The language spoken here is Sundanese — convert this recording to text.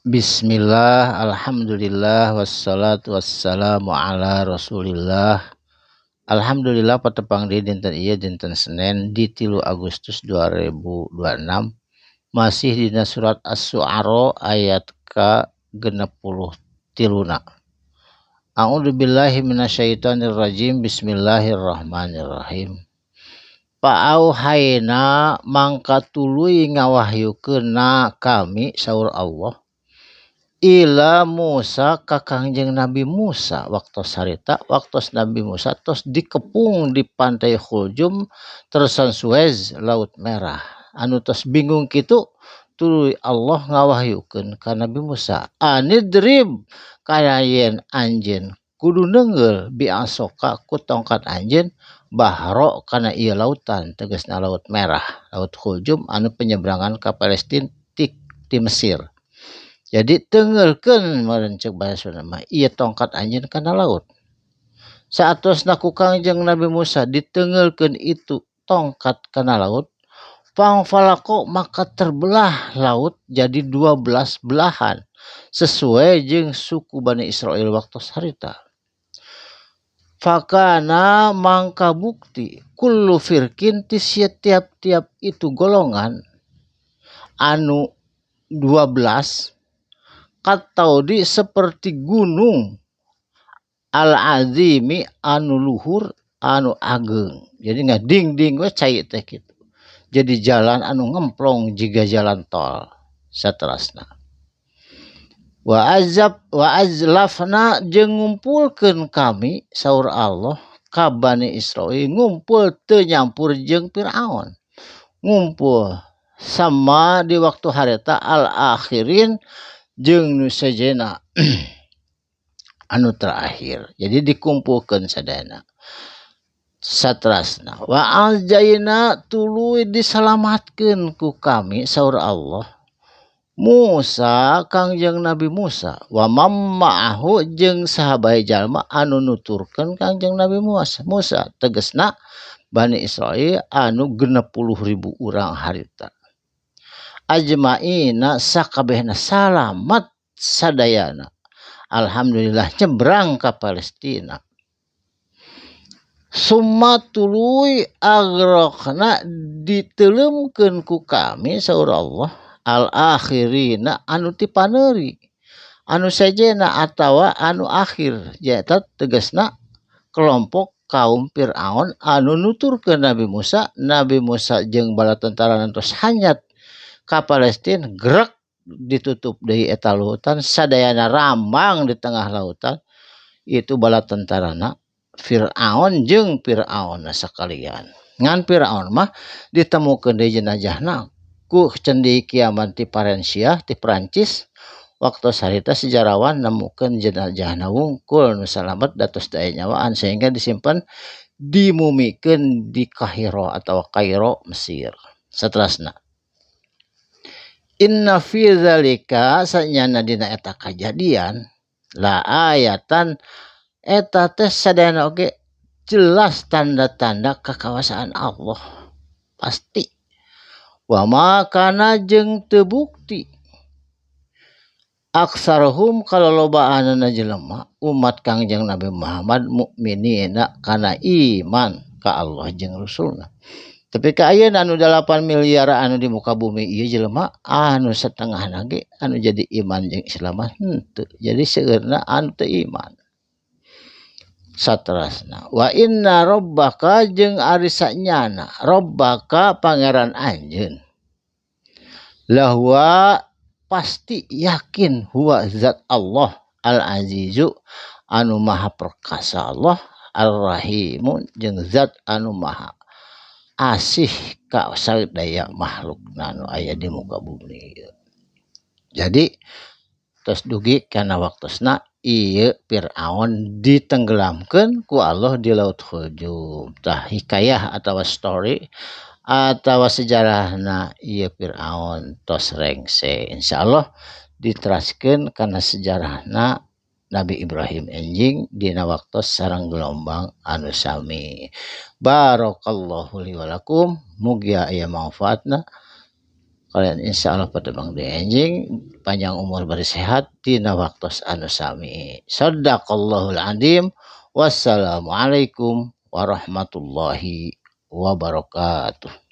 Bismillah, alhamdulillah, wassalatu wassalamu ala rasulillah. Alhamdulillah patepang di dinten ieu dinten Senin di 3 Agustus 2026 masih dina surat Asy-Syu'ara ayat ka 63. A'udzubillahi minasyaitonir rajim. Bismillahirrahmanirrahim. Pa'auhayna mangka tuluy ngawahyukeunna kami saur Allah ila Musa ka Kangjeng Nabi Musa waktos harita waktos Nabi Musa tos dikepung di pantai Khuljum terusan Suez Laut Merah anu tos bingung kitu tuluy Allah ngawahyukeun ka Nabi Musa anidrib kana yen anjeun kudu neungeul biasoka ku tongkat anjeun bahro kana ieu lautan tegasna Laut Merah Laut Khuljum anu penyeberangan ka Palestina ti Mesir. Jadi tengelkeun meureun ceuk basa Sunda mah ieu tongkat anjeun kana laut. Saatosna ku Kangjeng Nabi Musa ditengelkeun itu tongkat kana laut, fangfalaqo maka terbelah laut jadi 12 belahan sesuai jeung suku Bani Israel waktu harita. Fakana mangka bukti kullu firkin ti tiap-tiap itu golongan anu 12 kataudi seperti gunung al-azimi anu luhur anu ageng. Jadi ngading-ding we cai teh kitu. Jadi jalan anu ngemplong jiga jalan tol saterasna. Wa azlafna jeung ngumpulkeun kami saur Allah ka Bani Israil ngumpul teu nyampur jeung Firaun. Ngumpul sama di waktu harita al-akhirin jeung nu sejenna anu terakhir. Jadi dikumpulkeun sadayana. Saterasna wa aljaina tuluy diselamatkeun ku kami saur Allah Musa Kangjeng Nabi Musa wa mamma'ahu jeung sahabai jalma anu nuturkeun Kangjeng Nabi Musa tegasna Bani Israil anu 60.000 urang harita. Ajmaina sakabehna salamat sadayana. Alhamdulillah nyebrang ka Palestina. Summa tuluy agrokna diteuleumkeun ku kami saur Allah al-akhirina anu ti paneuri anu sajena atawa anu akhir nyaeta tegasna kelompok kaum Firaun anu nuturkeun Nabi Musa jeung bala tentara tos hanyat ka Palestina grek ditutup deui eta lautan sadayana rambang di tengah lautan itu bala tentarana Firaun jeung Firaun sakalian. Ngan Firaun mah ditemukeun deui jenazahna ku cendi kiaman ti Parensia ti Perancis waktu sarita sejarawan nemukeun jenazahna wungkul nu salamet dados daya nyawaan sehingga disimpan dimumikeun di Kairo atau Kairo Mesir. Saterasna Inna fi zalika sanyana dina eta kajadian la ayatan eta teh sadayana oge jelas tanda-tanda kekuasaan Allah pasti. Wa makana jeung teu bukti aksarohum kalolobaanna jelema umat Kangjeng Nabi Muhammad mukminina kana iman ka Allah jeung Rasulna. Tapi ka ayeuna anu 8 miliar anu di muka bumi ieu jelema anu satengahna ge anu jadi iman jeung Islam henteu. Jadi seueurna anu teu iman. Saterasna wa inna rabbaka jeung ari sanyana rabbaka pangeran anjeun lahwa pasti yakin huwa zat Allah al-azizu anu maha perkasa Allah ar-rahimun jeung zat anu maha asih ka sadaya makhlukna anu aya di muka bumi. Jadi tos dugi kana waktosna ieu Firaun ditenggelamkeun ku Allah di Laut Khuljum. Tah hikayah atawa story atawa sejarahna ieu Firaun tos rengse. Insyaallah diteraskeun kana sejarahna Nabi Ibrahim enjing dina waktos sareng gelombang anu sami. Barakallahu li wa lakum mugia aya manfaatna. kalian insyaallah pada mangde enjing panjang umur bari sehat dina waktos anu sami. Shadaqallahul adzim. Wassalamualaikum warahmatullahi wabarakatuh.